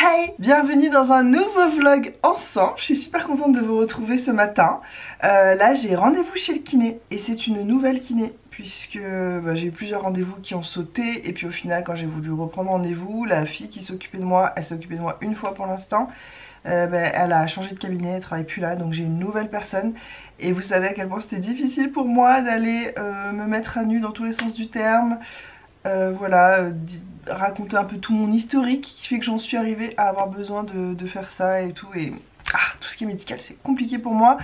Hey, bienvenue dans un nouveau vlog ensemble. Je suis super contente de vous retrouver ce matin. Là j'ai rendez-vous chez le kiné et c'est une nouvelle kiné puisque j'ai eu plusieurs rendez-vous qui ont sauté et puis au final quand j'ai voulu reprendre rendez-vous, la fille qui s'occupait de moi, elle s'est occupée de moi une fois pour l'instant. Elle a changé de cabinet, elle travaille plus là, donc j'ai une nouvelle personne. Et vous savez à quel point c'était difficile pour moi d'aller me mettre à nu dans tous les sens du terme. Voilà, raconter un peu tout mon historique qui fait que j'en suis arrivée à avoir besoin de faire ça et tout. Et tout ce qui est médical c'est compliqué pour moi.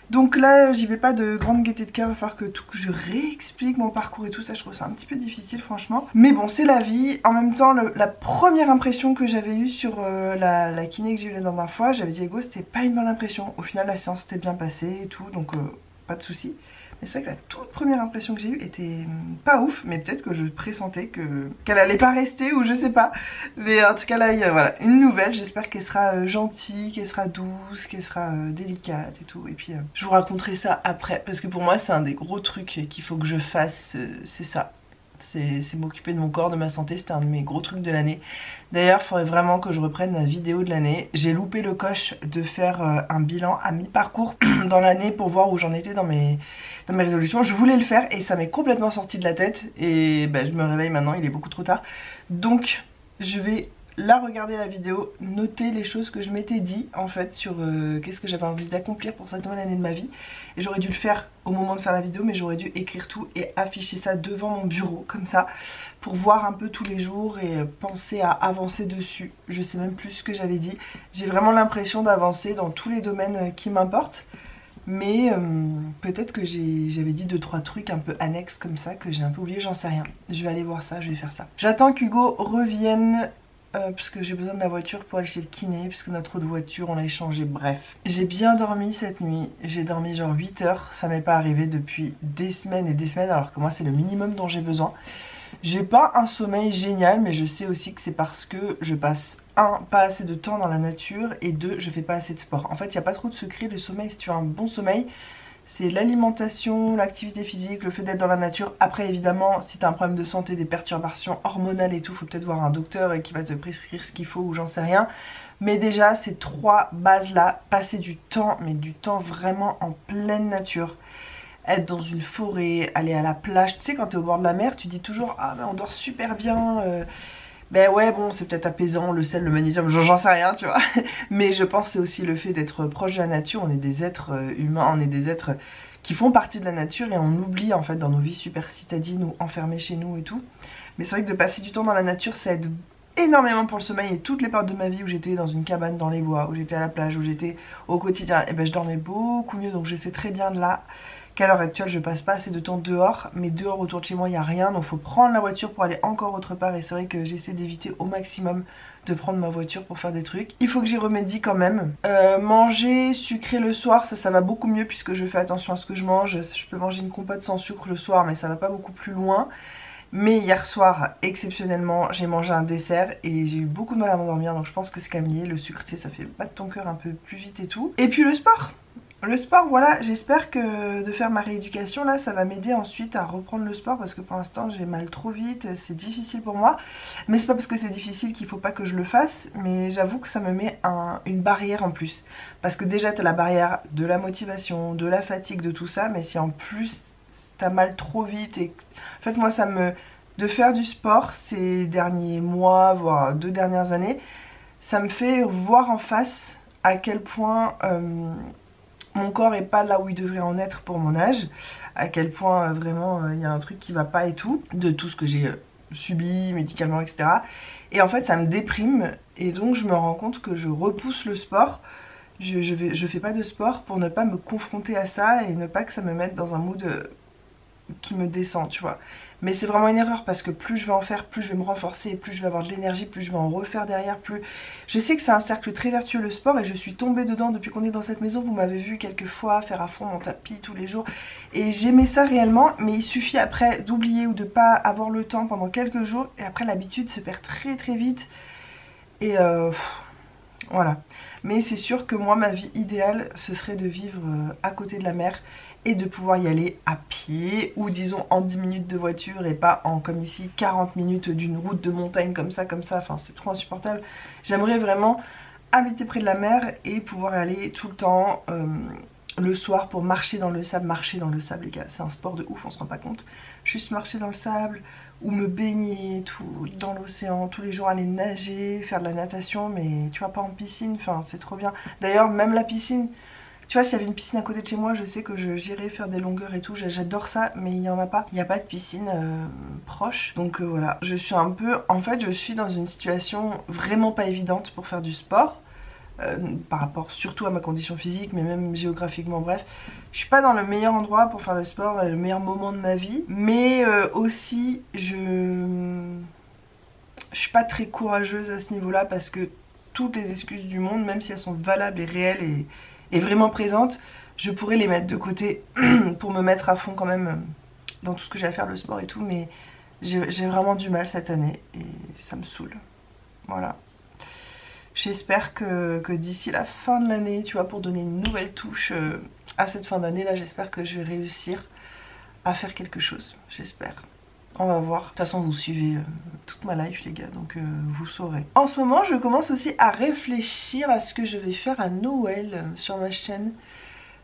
Donc là j'y vais pas de grande gaieté de cœur, il va falloir que je réexplique mon parcours et tout ça, je trouve ça un petit peu difficile franchement. Mais bon c'est la vie, en même temps la première impression que j'avais eue sur la kiné que j'ai eu la dernière fois, j'avais dit Ego c'était pas une bonne impression. Au final la séance s'était bien passée et tout, donc pas de soucis. Mais c'est vrai que la toute première impression que j'ai eue était pas ouf, mais peut-être que je pressentais qu'elle allait pas rester ou je sais pas. Mais en tout cas là, il y a voilà, une nouvelle, j'espère qu'elle sera gentille, qu'elle sera douce, qu'elle sera délicate et tout. Et puis je vous raconterai ça après, parce que pour moi c'est un des gros trucs qu'il faut que je fasse, c'est ça. C'est m'occuper de mon corps, de ma santé, c'était un de mes gros trucs de l'année. D'ailleurs, il faudrait vraiment que je reprenne ma vidéo de l'année. J'ai loupé le coche de faire un bilan à mi-parcours dans l'année pour voir où j'en étais dans mes résolutions. Je voulais le faire et ça m'est complètement sorti de la tête. Et je me réveille maintenant, il est beaucoup trop tard. Donc, je vais là regarder la vidéo, noter les choses que je m'étais dit en fait sur qu'est-ce que j'avais envie d'accomplir pour cette nouvelle année de ma vie. Et j'aurais dû le faire au moment de faire la vidéo, mais j'aurais dû écrire tout et afficher ça devant mon bureau comme ça pour voir un peu tous les jours et penser à avancer dessus. Je sais même plus ce que j'avais dit. J'ai vraiment l'impression d'avancer dans tous les domaines qui m'importent. Mais peut-être que j'avais dit 2-3 trucs un peu annexes comme ça que j'ai un peu oublié, j'en sais rien. Je vais aller voir ça, je vais faire ça. J'attends qu'Hugo revienne parce que j'ai besoin de la voiture pour aller chez le kiné, puisque notre autre voiture on l'a échangée, bref. J'ai bien dormi cette nuit, j'ai dormi genre 8 heures, ça m'est pas arrivé depuis des semaines et des semaines alors que moi c'est le minimum dont j'ai besoin. J'ai pas un sommeil génial mais je sais aussi que c'est parce que je passe pas assez de temps dans la nature et 2 je fais pas assez de sport. En fait il n'y a pas trop de secret, le sommeil si tu as un bon sommeil c'est l'alimentation, l'activité physique, le fait d'être dans la nature. Après évidemment si tu as un problème de santé, des perturbations hormonales et tout, faut peut-être voir un docteur et qui va te prescrire ce qu'il faut ou j'en sais rien. Mais déjà ces 3 bases là, passer du temps, mais du temps vraiment en pleine nature. Être dans une forêt, aller à la plage, tu sais quand tu es au bord de la mer tu dis toujours ah mais on dort super bien. Ben ouais bon c'est peut-être apaisant, le sel, le magnésium, j'en sais rien tu vois. Mais je pense c'est aussi le fait d'être proche de la nature, on est des êtres humains, on est des êtres qui font partie de la nature et on oublie en fait dans nos vies super citadines ou enfermées chez nous et tout. Mais c'est vrai que de passer du temps dans la nature ça aide énormément pour le sommeil et toutes les périodes de ma vie où j'étais dans une cabane dans les bois, où j'étais à la plage, où j'étais au quotidien, et je dormais beaucoup mieux donc je sais très bien de là qu'à l'heure actuelle je passe pas assez de temps dehors, mais dehors autour de chez moi il n'y a rien donc faut prendre la voiture pour aller encore autre part et c'est vrai que j'essaie d'éviter au maximum de prendre ma voiture pour faire des trucs. Il faut que j'y remédie quand même. Manger sucré le soir ça va beaucoup mieux puisque je fais attention à ce que je mange. Je peux manger une compote sans sucre le soir mais ça va pas beaucoup plus loin. Mais hier soir, exceptionnellement, j'ai mangé un dessert et j'ai eu beaucoup de mal à m'endormir donc je pense que c'est quand même lié. Le sucre, tu sais, ça fait battre ton cœur un peu plus vite et tout. Et puis le sport. Le sport, voilà, j'espère que de faire ma rééducation là, ça va m'aider ensuite à reprendre le sport parce que pour l'instant j'ai mal trop vite, c'est difficile pour moi. Mais c'est pas parce que c'est difficile qu'il faut pas que je le fasse, mais j'avoue que ça me met une barrière en plus. Parce que déjà t'as la barrière de la motivation, de la fatigue, de tout ça, mais si en plus t'as mal trop vite et... En fait moi de faire du sport ces derniers mois, voire 2 dernières années, ça me fait voir en face à quel point... mon corps est pas là où il devrait en être pour mon âge, à quel point vraiment il y a un truc qui va pas et tout, de tout ce que j'ai subi médicalement etc. Et en fait ça me déprime et donc je me rends compte que je repousse le sport, je fais pas de sport pour ne pas me confronter à ça et ne pas que ça me mette dans un mood qui me descend tu vois. Mais c'est vraiment une erreur parce que plus je vais en faire, plus je vais me renforcer, plus je vais avoir de l'énergie, plus je vais en refaire derrière, plus... Je sais que c'est un cercle très vertueux le sport et je suis tombée dedans depuis qu'on est dans cette maison. Vous m'avez vu quelques fois faire à fond mon tapis tous les jours et j'aimais ça réellement, mais il suffit après d'oublier ou de pas avoir le temps pendant quelques jours et après l'habitude se perd très très vite et voilà. Mais c'est sûr que moi ma vie idéale ce serait de vivre à côté de la mer et de pouvoir y aller à pied ou disons en 10 minutes de voiture et pas en comme ici 40 minutes d'une route de montagne comme ça, enfin c'est trop insupportable. J'aimerais vraiment habiter près de la mer et pouvoir aller tout le temps le soir pour marcher dans le sable. Marcher dans le sable les gars, c'est un sport de ouf, on se rend pas compte. Juste marcher dans le sable ou me baigner tout dans l'océan, tous les jours aller nager, faire de la natation, mais tu vois pas en piscine, enfin c'est trop bien. D'ailleurs même la piscine, tu vois s'il y avait une piscine à côté de chez moi, je sais que j'irais faire des longueurs et tout, j'adore ça, mais il y en a pas. Il n'y a pas de piscine proche, donc voilà. Je suis un peu, en fait je suis dans une situation vraiment pas évidente pour faire du sport. Par rapport surtout à ma condition physique, mais même géographiquement, bref. Je suis pas dans le meilleur endroit pour faire le sport, le meilleur moment de ma vie, mais aussi je suis pas très courageuse à ce niveau-là parce que toutes les excuses du monde, même si elles sont valables et réelles et vraiment présentes, je pourrais les mettre de côté pour me mettre à fond quand même dans tout ce que j'ai à faire, le sport et tout, mais j'ai vraiment du mal cette année et ça me saoule. Voilà. J'espère que d'ici la fin de l'année, tu vois, pour donner une nouvelle touche à cette fin d'année, là, j'espère que je vais réussir à faire quelque chose. J'espère. On va voir. De toute façon, vous suivez toute ma life, les gars, donc vous saurez. En ce moment, je commence aussi à réfléchir à ce que je vais faire à Noël sur ma chaîne.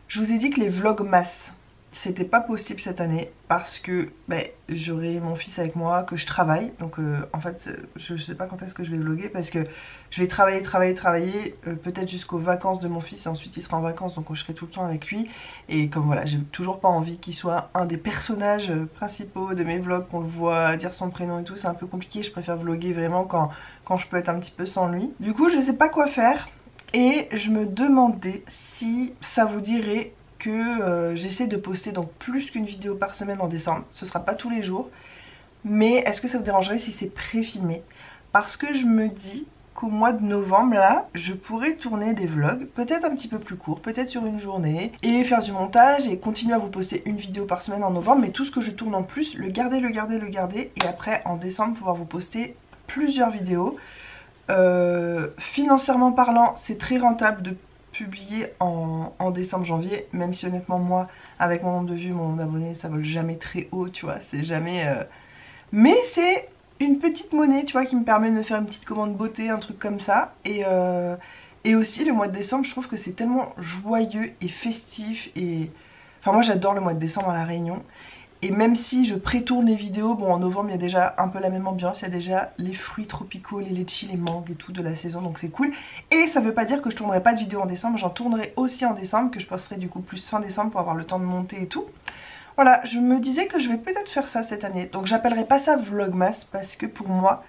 Je vous ai dit que les vlogmas, c'était pas possible cette année parce que j'aurai mon fils avec moi, que je travaille. Donc en fait, je sais pas quand est-ce que je vais vlogger parce que je vais travailler, peut-être jusqu'aux vacances de mon fils et ensuite il sera en vacances donc je serai tout le temps avec lui. Et comme voilà, j'ai toujours pas envie qu'il soit un des personnages principaux de mes vlogs, qu'on le voit dire son prénom et tout, c'est un peu compliqué. Je préfère vlogger vraiment quand je peux être un petit peu sans lui. Du coup, je sais pas quoi faire et je me demandais si ça vous dirait que j'essaie de poster donc plus qu'une vidéo par semaine en décembre. Ce sera pas tous les jours, mais est-ce que ça vous dérangerait si c'est pré-filmé? Parce que je me dis qu'au mois de novembre là, je pourrais tourner des vlogs, peut-être un petit peu plus courts, peut-être sur une journée, et faire du montage et continuer à vous poster une vidéo par semaine en novembre, mais tout ce que je tourne en plus, le garder, et après en décembre pouvoir vous poster plusieurs vidéos. Financièrement parlant, c'est très rentable de publié en décembre, janvier, même si honnêtement moi avec mon nombre de vues, mon nombre d'abonnés, ça vole jamais très haut, tu vois, c'est jamais mais c'est une petite monnaie, tu vois, qui me permet de me faire une petite commande beauté, un truc comme ça. Et aussi le mois de décembre, je trouve que c'est tellement joyeux et festif et enfin moi j'adore le mois de décembre à La Réunion. Et même si je pré-tourne les vidéos, bon en novembre il y a déjà un peu la même ambiance, il y a déjà les fruits tropicaux, les litchis, les mangues et tout de la saison, donc c'est cool. Et ça veut pas dire que je tournerai pas de vidéos en décembre, j'en tournerai aussi en décembre, que je posterai du coup plus fin décembre pour avoir le temps de monter et tout. Voilà, je me disais que je vais peut-être faire ça cette année, donc j'appellerai pas ça vlogmas parce que pour moi,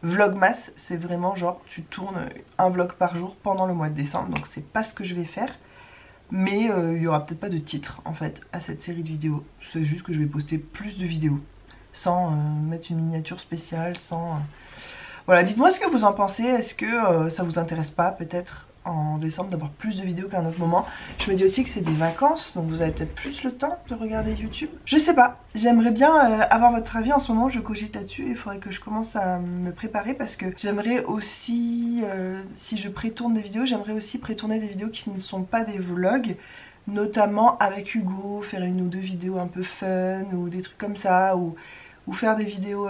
vlogmas c'est vraiment genre tu tournes un vlog par jour pendant le mois de décembre, donc c'est pas ce que je vais faire. Mais il y aura peut-être pas de titre en fait à cette série de vidéos. C'est juste que je vais poster plus de vidéos sans mettre une miniature spéciale, sans... Voilà, dites-moi ce que vous en pensez. Est-ce que ça vous intéresse pas peut-être en décembre d'avoir plus de vidéos qu'à un autre moment? Je me dis aussi que c'est des vacances, donc vous avez peut-être plus le temps de regarder YouTube. Je sais pas, j'aimerais bien avoir votre avis en ce moment, je cogite là-dessus. Il faudrait que je commence à me préparer parce que j'aimerais aussi, si je pré-tourne des vidéos, j'aimerais aussi pré-tourner des vidéos qui ne sont pas des vlogs, notamment avec Hugo, faire une ou deux vidéos un peu fun ou des trucs comme ça, ou faire des vidéos...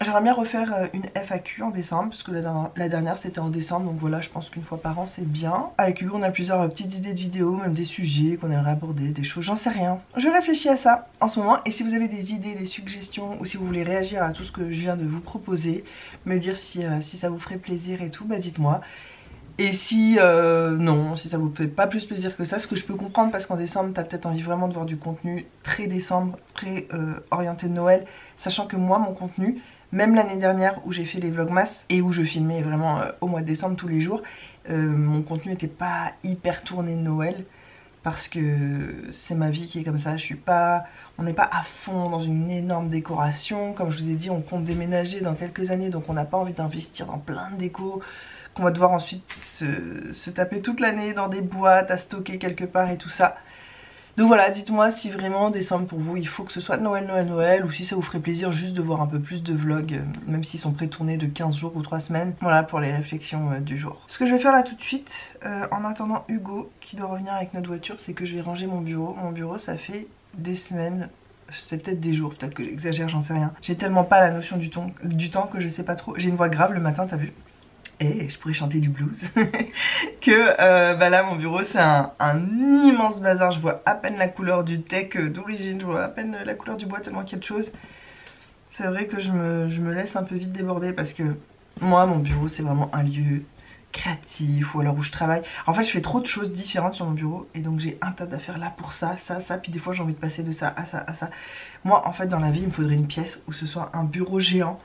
J'aimerais bien refaire une FAQ en décembre, parce que la dernière c'était en décembre, donc voilà, je pense qu'une fois par an c'est bien. Avec Hugo on a plusieurs petites idées de vidéos, même des sujets qu'on aimerait aborder, des choses, j'en sais rien. Je réfléchis à ça en ce moment, et si vous avez des idées, des suggestions, ou si vous voulez réagir à tout ce que je viens de vous proposer, me dire si ça vous ferait plaisir et tout, bah dites-moi. Et si non, si ça vous fait pas plus plaisir que ça, ce que je peux comprendre parce qu'en décembre t'as peut-être envie vraiment de voir du contenu très décembre, très orienté de Noël, sachant que moi mon contenu, même l'année dernière où j'ai fait les vlogmas et où je filmais vraiment au mois de décembre tous les jours, mon contenu n'était pas hyper tourné de Noël parce que c'est ma vie qui est comme ça. On n'est pas à fond dans une énorme décoration, comme je vous ai dit on compte déménager dans quelques années donc on n'a pas envie d'investir dans plein de déco qu'on va devoir ensuite se taper toute l'année dans des boîtes à stocker quelque part et tout ça. Donc voilà, dites-moi si vraiment décembre pour vous il faut que ce soit Noël, Noël, Noël, ou si ça vous ferait plaisir juste de voir un peu plus de vlogs, même s'ils sont pré-tournés de 15 jours ou 3 semaines. Voilà pour les réflexions du jour. Ce que je vais faire là tout de suite, en attendant Hugo qui doit revenir avec notre voiture, c'est que je vais ranger mon bureau. Mon bureau ça fait des semaines, c'est peut-être des jours, peut-être que j'exagère, j'en sais rien. J'ai tellement pas la notion du temps que je sais pas trop. J'ai une voix grave le matin, t'as vu? Et je pourrais chanter du blues. Que bah là mon bureau c'est un immense bazar. Je vois à peine la couleur du teck d'origine, je vois à peine la couleur du bois tellement qu'il y a de choses. C'est vrai que je me laisse un peu vite déborder parce que moi mon bureau c'est vraiment un lieu créatif ou alors où je travaille. En fait je fais trop de choses différentes sur mon bureau et donc j'ai un tas d'affaires là pour ça, ça, puis des fois j'ai envie de passer de ça à ça à ça. Moi en fait dans la vie il me faudrait une pièce où ce soit un bureau géant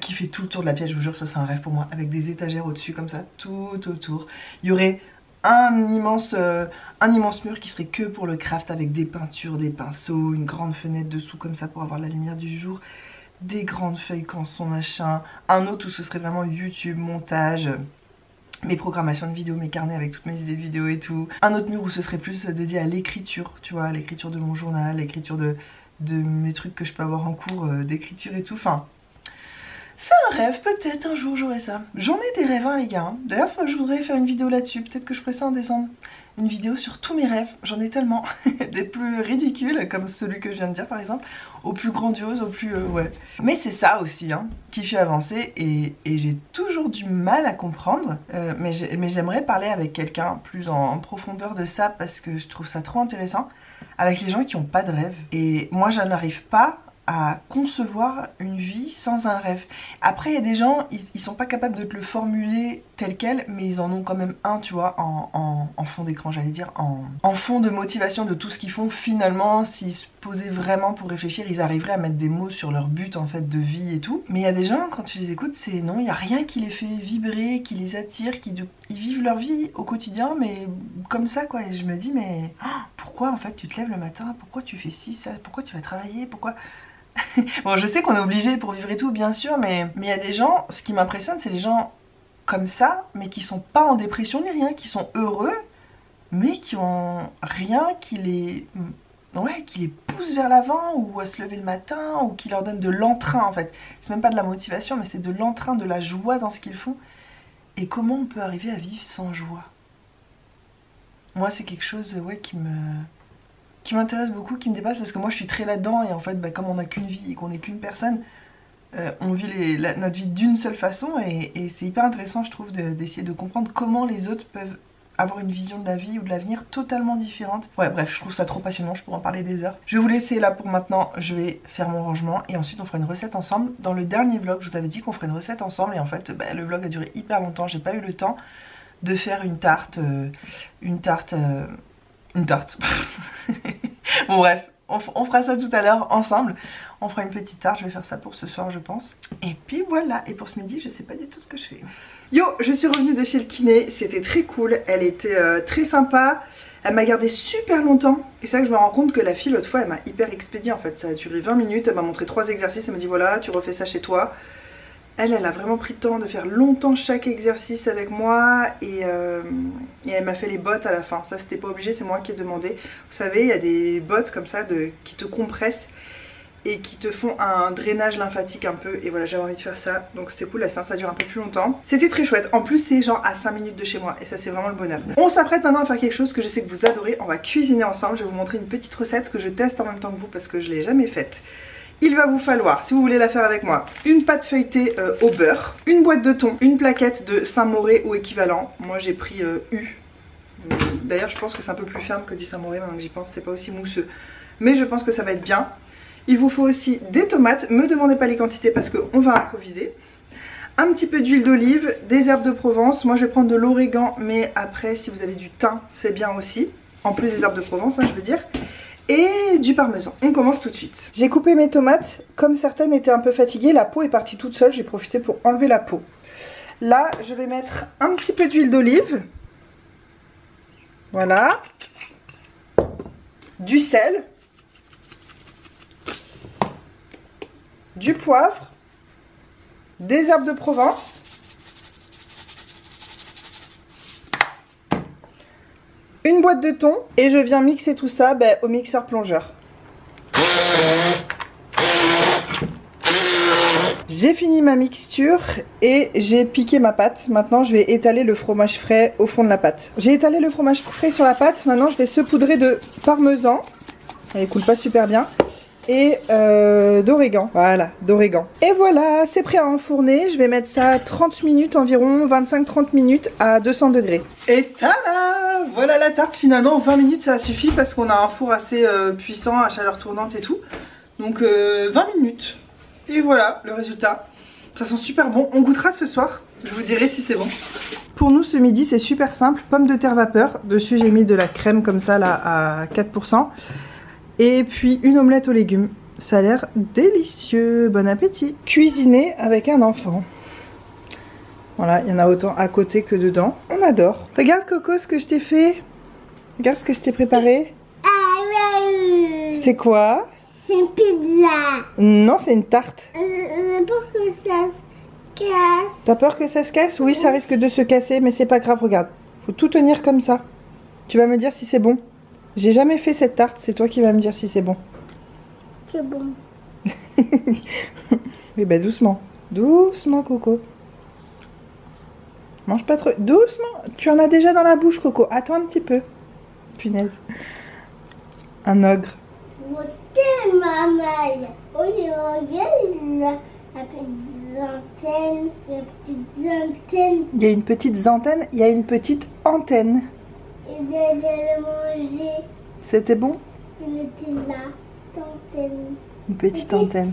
qui fait tout le tour de la pièce, je vous jure que ce serait un rêve pour moi, avec des étagères au-dessus comme ça, tout autour. Il y aurait un immense mur qui serait que pour le craft avec des peintures, des pinceaux, une grande fenêtre dessous comme ça pour avoir la lumière du jour, des grandes feuilles canson machin, un autre où ce serait vraiment YouTube, montage, mes programmations de vidéos, mes carnets avec toutes mes idées de vidéos et tout. Un autre mur où ce serait plus dédié à l'écriture, tu vois, l'écriture de mon journal, l'écriture de mes trucs que je peux avoir en cours d'écriture et tout, enfin... C'est un rêve, peut-être un jour j'aurai ça. J'en ai des rêves hein, les gars. Hein. D'ailleurs je voudrais faire une vidéo là-dessus, peut-être que je ferai ça en décembre. Une vidéo sur tous mes rêves, j'en ai tellement. Des plus ridicules, comme celui que je viens de dire par exemple, aux plus grandioses, aux plus... ouais. Mais c'est ça aussi, hein, qui fait avancer et j'ai toujours du mal à comprendre. Mais j'aimerais parler avec quelqu'un plus en profondeur de ça parce que je trouve ça trop intéressant. Avec les gens qui n'ont pas de rêve. Et moi je n'arrive pas à concevoir une vie sans un rêve. Après il y a des gens, ils sont pas capables de te le formuler tel quel, mais ils en ont quand même un, tu vois, en fond d'écran, j'allais dire, en fond de motivation de tout ce qu'ils font. Finalement, s'ils se posaient vraiment pour réfléchir, ils arriveraient à mettre des mots sur leur but en fait de vie et tout. Mais il y a des gens, quand tu les écoutes, c'est non, il n'y a rien qui les fait vibrer, qui les attire, ils vivent leur vie au quotidien, mais comme ça quoi. Et je me dis, mais pourquoi en fait tu te lèves le matin, pourquoi tu fais ci, ça, pourquoi tu vas travailler, pourquoi... Bon, je sais qu'on est obligé pour vivre et tout, bien sûr, mais il y a des gens, ce qui m'impressionne, c'est les gens comme ça, mais qui sont pas en dépression ni rien, qui sont heureux, mais qui ont rien qui les pousse vers l'avant, ou à se lever le matin, ou qui leur donne de l'entrain, en fait. C'est même pas de la motivation, mais c'est de l'entrain, de la joie dans ce qu'ils font. Et comment on peut arriver à vivre sans joie? Moi, c'est quelque chose, ouais, qui m'intéresse beaucoup, qui me dépasse, parce que moi je suis très là-dedans et en fait bah, comme on n'a qu'une vie et qu'on n'est qu'une personne, on vit notre vie d'une seule façon et c'est hyper intéressant je trouve d'essayer de comprendre comment les autres peuvent avoir une vision de la vie ou de l'avenir totalement différente. Ouais bref, je trouve ça trop passionnant, je pourrais en parler des heures. Je vais vous laisser là pour maintenant, je vais faire mon rangement et ensuite on fera une recette ensemble. Dans le dernier vlog je vous avais dit qu'on ferait une recette ensemble et en fait bah, le vlog a duré hyper longtemps, j'ai pas eu le temps de faire une tarte. Bon bref, on fera ça tout à l'heure ensemble. On fera une petite tarte, je vais faire ça pour ce soir je pense. Et puis voilà, et pour ce midi je sais pas du tout ce que je fais. Yo, je suis revenue de chez le kiné, c'était très cool, elle était très sympa. Elle m'a gardé super longtemps. Et c'est là que je me rends compte que la fille l'autre fois elle m'a hyper expédié en fait. Ça a duré 20 minutes, elle m'a montré 3 exercices, elle m'a dit voilà tu refais ça chez toi. Elle a vraiment pris le temps de faire longtemps chaque exercice avec moi et elle m'a fait les bottes à la fin. Ça c'était pas obligé, c'est moi qui ai demandé. Vous savez, il y a des bottes comme ça qui te compressent et qui te font un drainage lymphatique un peu. Et voilà, j'avais envie de faire ça, donc c'était cool, la séance ça dure un peu plus longtemps. C'était très chouette, en plus c'est genre à 5 minutes de chez moi et ça c'est vraiment le bonheur. On s'apprête maintenant à faire quelque chose que je sais que vous adorez, on va cuisiner ensemble. Je vais vous montrer une petite recette que je teste en même temps que vous parce que je l'ai jamais faite. Il va vous falloir, si vous voulez la faire avec moi, une pâte feuilletée au beurre, une boîte de thon, une plaquette de Saint-Moré ou équivalent. Moi j'ai pris U. D'ailleurs je pense que c'est un peu plus ferme que du Saint-Moré maintenant que j'y pense, c'est pas aussi mousseux. Mais je pense que ça va être bien. Il vous faut aussi des tomates, me demandez pas les quantités parce qu'on va improviser. Un petit peu d'huile d'olive, des herbes de Provence. Moi je vais prendre de l'origan, mais après si vous avez du thym c'est bien aussi. En plus des herbes de Provence, hein, je veux dire. Et du parmesan. On commence tout de suite. J'ai coupé mes tomates, comme certaines étaient un peu fatiguées, la peau est partie toute seule, j'ai profité pour enlever la peau. Là, je vais mettre un petit peu d'huile d'olive. Voilà. Du sel. Du poivre. Des herbes de Provence. une boîte de thon et je viens mixer tout ça au mixeur plongeur. J'ai fini ma mixture et j'ai piqué ma pâte. Maintenant je vais étaler le fromage frais au fond de la pâte. J'ai étalé le fromage frais sur la pâte. Maintenant je vais saupoudrer de parmesan. Elle coule pas super bien. Et d'origan. Voilà, d'origan. Et voilà, c'est prêt à enfourner. Je vais mettre ça 30 minutes environ, 25-30 minutes à 200 degrés. Et tada! Voilà la tarte finalement. 20 minutes ça suffit parce qu'on a un four assez puissant à chaleur tournante et tout. Donc 20 minutes. Et voilà le résultat. Ça sent super bon. On goûtera ce soir. Je vous dirai si c'est bon. Pour nous ce midi c'est super simple. Pommes de terre vapeur. Dessus j'ai mis de la crème comme ça là à 4%. Et puis une omelette aux légumes. Ça a l'air délicieux. Bon appétit. Cuisiner avec un enfant. Voilà, il y en a autant à côté que dedans. On adore. Regarde Coco ce que je t'ai fait. Regarde ce que je t'ai préparé. C'est quoi? C'est une pizza. Non, c'est une tarte. J'ai peur que ça se casse. T'as peur que ça se casse? Oui, ça risque de se casser, mais c'est pas grave, regarde. Faut tout tenir comme ça. Tu vas me dire si c'est bon. J'ai jamais fait cette tarte, c'est toi qui vas me dire si c'est bon. C'est bon. Oui, bah doucement. Doucement, Coco. Mange pas trop. Doucement. Tu en as déjà dans la bouche, Coco. Attends un petit peu. Punaise. Un ogre. Montez, maman. Oh, regarde la petite antenne. La petite antenne. Il y a une petite antenne, il y a une petite antenne. Et d'aller manger. C'était bon? Il était là. Petite antenne. Une petite antenne.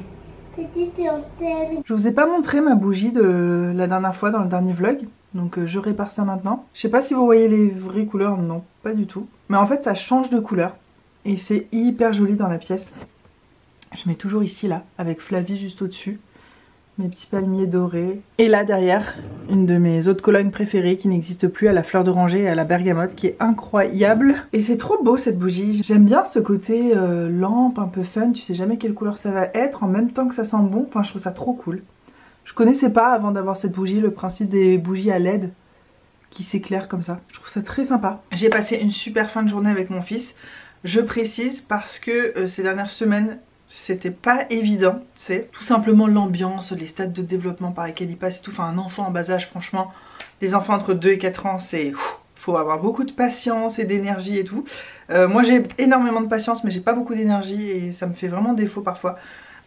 Petite antenne. Je vous ai pas montré ma bougie de la dernière fois dans le dernier vlog. Donc je répare ça maintenant. Je sais pas si vous voyez les vraies couleurs, non, pas du tout. Mais en fait ça change de couleur. Et c'est hyper joli dans la pièce. Je mets toujours ici là, avec Flavie juste au-dessus. Mes petits palmiers dorés. Et là derrière, une de mes autres colonnes préférées qui n'existe plus, à la fleur d'oranger et à la bergamote, qui est incroyable. Et c'est trop beau cette bougie. J'aime bien ce côté lampe, un peu fun. Tu sais jamais quelle couleur ça va être, en même temps que ça sent bon. Enfin je trouve ça trop cool. Je connaissais pas avant d'avoir cette bougie le principe des bougies à LED qui s'éclairent comme ça. Je trouve ça très sympa. J'ai passé une super fin de journée avec mon fils. Je précise parce que ces dernières semaines c'était pas évident, tu sais. Tout simplement l'ambiance, les stades de développement par lesquels il passe et tout. Enfin un enfant en bas âge, franchement, les enfants entre 2 et 4 ans c'est... Faut avoir beaucoup de patience et d'énergie et tout. Moi j'ai énormément de patience mais j'ai pas beaucoup d'énergie et ça me fait vraiment défaut parfois.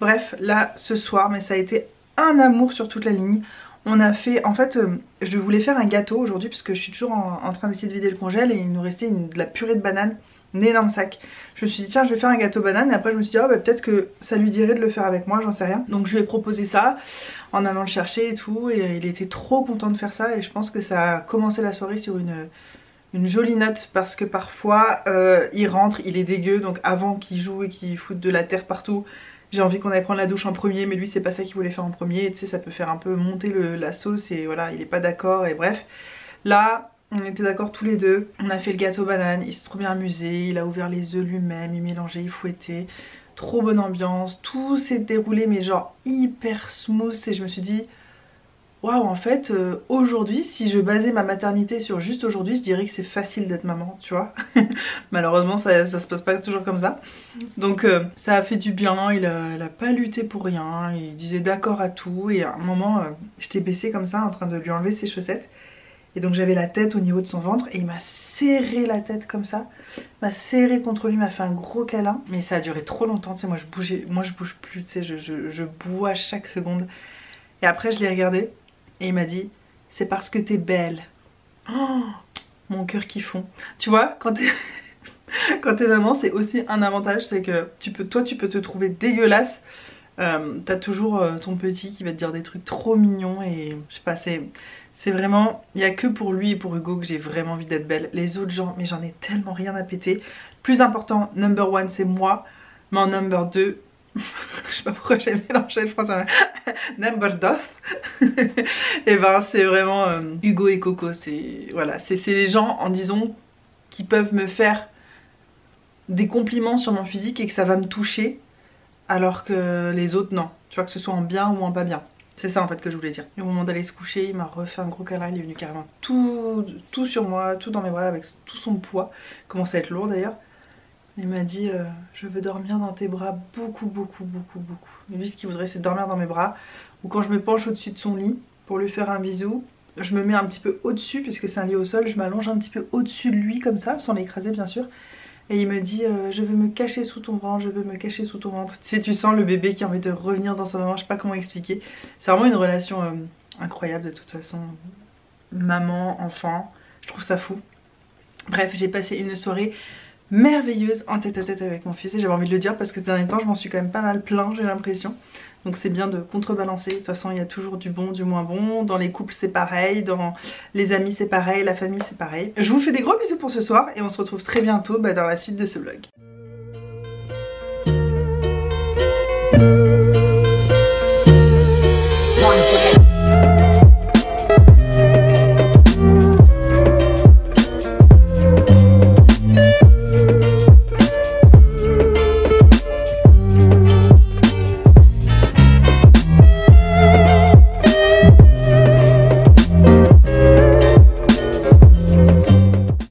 Bref, là ce soir, mais ça a été un amour sur toute la ligne. On a fait, en fait, je voulais faire un gâteau aujourd'hui parce que je suis toujours en train d'essayer de vider le congèle et il nous restait de la purée de banane, un énorme sac. Je me suis dit tiens je vais faire un gâteau banane et après je me suis dit oh, bah, peut-être que ça lui dirait de le faire avec moi, j'en sais rien. Donc je lui ai proposé ça en allant le chercher et tout et il était trop content de faire ça et je pense que ça a commencé la soirée sur une jolie note parce que parfois il rentre, il est dégueu donc avant qu'il joue et qu'il foute de la terre partout, j'ai envie qu'on aille prendre la douche en premier, mais lui c'est pas ça qu'il voulait faire en premier, et tu sais ça peut faire un peu monter la sauce et voilà il est pas d'accord et bref. Là on était d'accord tous les deux, on a fait le gâteau banane, il s'est trop bien amusé, il a ouvert les œufs lui-même, il mélangeait, il fouettait, trop bonne ambiance, tout s'est déroulé mais genre hyper smooth et je me suis dit waouh en fait aujourd'hui si je basais ma maternité sur juste aujourd'hui je dirais que c'est facile d'être maman tu vois. Malheureusement ça se passe pas toujours comme ça. Donc ça a fait du bien, il a pas lutté pour rien, il disait d'accord à tout et à un moment j'étais baissée comme ça en train de lui enlever ses chaussettes. Et donc j'avais la tête au niveau de son ventre et il m'a serré la tête comme ça, m'a serré contre lui, m'a fait un gros câlin. Mais ça a duré trop longtemps, tu sais, moi je bouge plus, tu sais, je bois chaque seconde. Et après je l'ai regardé et il m'a dit c'est parce que t'es belle. Oh, mon cœur qui fond. Tu vois, quand t'es maman c'est aussi un avantage, c'est que toi tu peux te trouver dégueulasse. T'as toujours ton petit qui va te dire des trucs trop mignons et je sais pas, c'est vraiment, il n'y a que pour lui et pour Hugo que j'ai vraiment envie d'être belle. Les autres gens, mais j'en ai tellement rien à péter. Plus important, number one c'est moi, mais en number 2, je sais pas pourquoi j'ai mélangé le français, number 2, et ben c'est vraiment Hugo et Coco, voilà, c'est les gens, en disons, qui peuvent me faire des compliments sur mon physique et que ça va me toucher, alors que les autres non, tu vois, que ce soit en bien ou en pas bien. C'est ça en fait que je voulais dire. Et au moment d'aller se coucher, il m'a refait un gros câlin, il est venu carrément tout sur moi, tout dans mes bras avec tout son poids. Il commence à être lourd d'ailleurs. Il m'a dit je veux dormir dans tes bras beaucoup. Et lui ce qu'il voudrait c'est dormir dans mes bras. Ou quand je me penche au-dessus de son lit pour lui faire un bisou, je me mets un petit peu au-dessus puisque c'est un lit au sol, je m'allonge un petit peu au-dessus de lui comme ça, sans l'écraser bien sûr. Et il me dit je veux me cacher sous ton ventre, je veux me cacher sous ton ventre. Tu sais, tu sens le bébé qui a envie de revenir dans sa maman, je sais pas comment expliquer. C'est vraiment une relation incroyable de toute façon. Maman, enfant, je trouve ça fou. Bref, j'ai passé une soirée merveilleuse en tête à tête avec mon fils et j'avais envie de le dire parce que ces derniers temps je m'en suis quand même pas mal plaint, j'ai l'impression. Donc c'est bien de contrebalancer, de toute façon il y a toujours du bon, du moins bon, dans les couples c'est pareil, dans les amis c'est pareil, la famille c'est pareil. Je vous fais des gros bisous pour ce soir et on se retrouve très bientôt dans la suite de ce vlog.